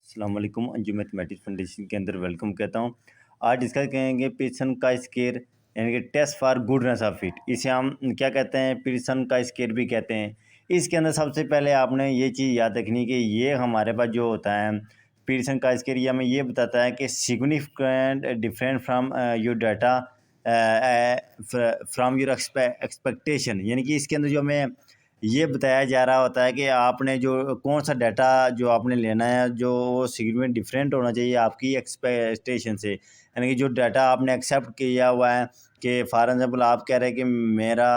अस्सलाम वालेकुम। Anjum mathematics foundation के अंदर वेलकम कहता हूँ। आज डिस्कस करेंगे पीयरसन का स्केयर यानी कि test for goodness of fit. इसे हम क्या कहते हैं, पीयरसन का स्केयर भी कहते हैं। इसके अंदर सबसे पहले आपने ये चीज़ याद रखनी कि ये हमारे पास जो होता है पीयरसन का स्केयर, ये हमें ये बताता है कि significant different from your data from your expectation, यानी कि इसके अंदर जो हमें ये बताया जा रहा होता है कि आपने जो कौन सा डाटा जो आपने लेना है जो वो सिग्निफिकेंट डिफरेंट होना चाहिए आपकी एक्सपेक्टेशन से, यानी कि जो डाटा आपने एक्सेप्ट किया हुआ है कि फॉर एग्जांपल आप कह रहे हैं कि मेरा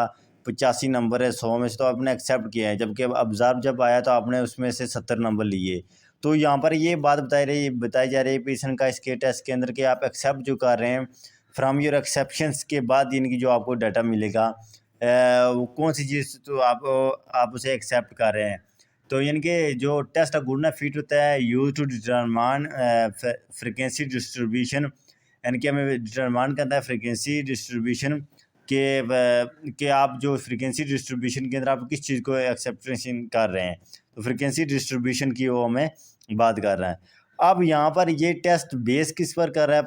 85 नंबर है 100 में से, तो आपने एक्सेप्ट किया है, जबकि ऑब्जर्व जब आया तो आपने उसमें से 70 नंबर लिए। तो यहाँ पर ये बात बताई जा रही है पीयरसन का स्केयर टेस्ट के अंदर कि आप एक्सेप्ट जो कर रहे हैं फ्राम योर एक्सेप्शंस के बाद, यानी कि जो आपको डाटा मिलेगा वो कौन सी चीज़ तो आप उसे एक्सेप्ट कर रहे हैं। तो यानी कि जो टेस्ट ऑफ गुडनेस फिट होता है use to determine frequency distribution, यानी कि हमें डिटरमाइन करता है फ्रीक्वेंसी डिस्ट्रीब्यूशन के आप जो फ्रीक्वेंसी डिस्ट्रीब्यूशन के अंदर आप किस चीज़ को एक्सेप्टेशन कर रहे हैं। तो फ्रीक्वेंसी डिस्ट्रीब्यूशन की वो हमें बात कर रहा है। अब यहाँ पर ये टेस्ट बेस किस पर कर रहा है,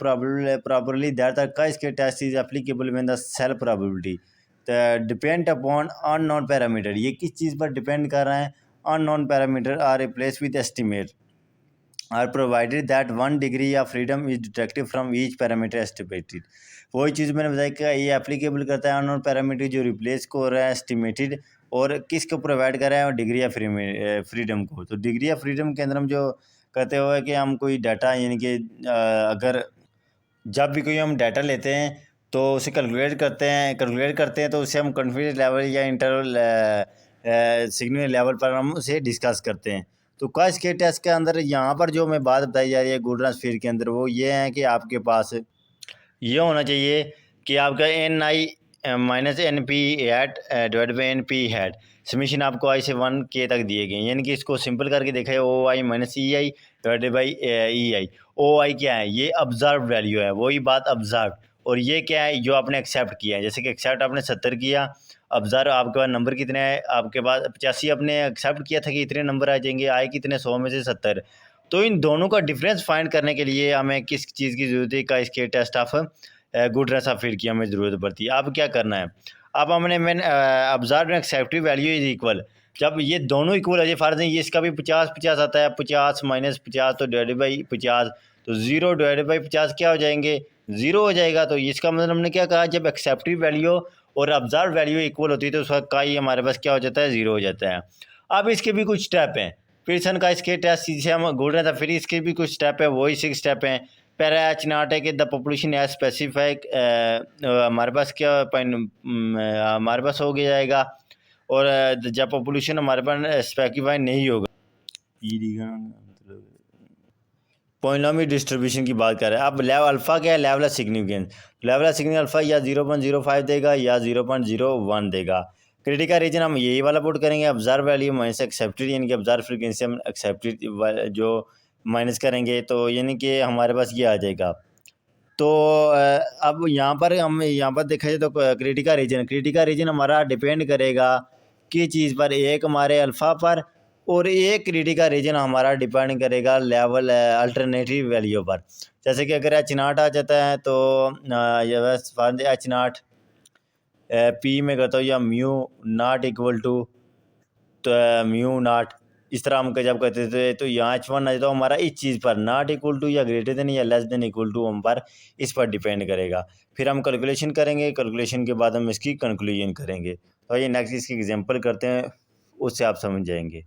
प्रॉपर्ली दैट द का test is applicable when the cell probability depend upon unknown parameter. ये किस चीज़ पर डिपेंड कर रहे हैं, unknown parameter are replace with estimate are provided that 1 degree of freedom is detected from each parameter estimated. वही चीज़ मैंने बताया कि ये एप्लीकेबल करता है अननोन पैरामीटर जो रिप्लेस को हो रहा है एस्टिमेटेड, और किसको प्रोवाइड कर रहा है, डिग्री ऑफ फ्रीडम को। तो डिग्री ऑफ फ्रीडम के अंदर हम जो कहते हुए कि हम कोई डाटा, यानी कि अगर जब भी कोई हम डाटा लेते हैं तो उसे कैलकुलेट करते हैं तो उसे हम कॉन्फिडेंस लेवल या इंटरवल सिग्नल लेवल पर हम उसे डिस्कस करते हैं। तो काश के टेस्ट के अंदर यहाँ पर जो मैं बात बताई जा रही है गुडनेस फिट के अंदर, वो ये है कि आपके पास ये होना चाहिए कि आपका NI minus NP hat divide by NP hat summation आपको I से 1 K तक दिए गए, यानी कि इसको सिंपल करके देखा है OI minus EI divided by EI। OI क्या है, ये ऑब्जर्व वैल्यू है, वही बात ऑब्जर्व, और ये क्या है जो आपने एक्सेप्ट किया है। जैसे कि एक्सेप्ट आपने 70 किया, ऑब्जर्व आपके पास नंबर कितने आए, आपके पास 85 आपने एक्सेप्ट किया था कि इतने नंबर आ जाएंगे, आए कितने 100 में से 70। तो इन दोनों का डिफरेंस फाइंड करने के लिए हमें किस चीज़ की ज़रूरत है, का इसके test of goodness of fit की हमें ज़रूरत पड़ती है। अब क्या करना है, अब हमने मैंने observe and acceptive value is equal, जब ये दोनों इक्वल है, फर्ज है ये इसका भी 50-50 आता है, 50 माइनस 50 तो डिवाइडेड बाई 50, तो 0 डिवाइडेड बाई 50 क्या हो जाएंगे, 0 हो जाएगा। तो इसका मतलब हमने क्या कहा, जब एक्सेप्टिव वैल्यू और ऑब्जर्व वैल्यू इक्वल होती है तो उसका का ही हमारे पास क्या हो जाता है, 0 हो जाता है। अब इसके भी कुछ स्टेप हैं, पीयरसन का इसके टेस्ट जिसे हम गुडनेस ऑफ फिट, इसके भी कुछ स्टेप है, वही 6 स्टेप हैं। पहला एच नॉट है कि द पॉपुलेशन एज स्पेसिफाइक, हमारे पास क्या हमारे पास हो गया जाएगा, और जब पॉपुलेशन हमारे पास स्पेसिफाई नहीं होगा, पॉलिनोमियल डिस्ट्रीब्यूशन की बात कर रहे हैं। अब लेवल अल्फ़ा क्या है, level of significance, level of significance alpha या 0.05 देगा या 0.01 देगा। क्रिटिकल रीजन हम यही वाला पुट करेंगे, ऑब्जर्व वैल्यू माइनस एक्सेप्टेड, यानी कि ऑब्जर्व फ्रीक्वेंसी हम एक्सेप्टेड जो माइनस करेंगे, तो यानी कि हमारे पास ये आ जाएगा। तो अब यहाँ पर देखा जाए तो क्रिटिकल रीजन हमारा डिपेंड करेगा किस चीज़ पर, एक हमारे अल्फ़ा पर, और एक क्रिटिकल रीजन हमारा डिपेंड करेगा लेवल अल्टरनेटिव वैल्यू पर। जैसे कि अगर एच नॉट आ जाता है तो ये बस एच नॉट पी में करता हूँ या म्यू नॉट इक्वल टू तो म्यू नॉट, इस तरह हम जब करते थे तो यहाँ H1 आ जाता, तो हमारा इस चीज़ पर नॉट इक्वल टू या ग्रेटर देन या लेस देन इक्वल टू हम पर इस पर डिपेंड करेगा। फिर हम कैलकुलेशन करेंगे, कैलकुलेशन के बाद हम इसकी कंक्लूजन करेंगे। तो ये नेक्स्ट इसकी एग्जांपल करते हैं, उससे आप समझ जाएंगे।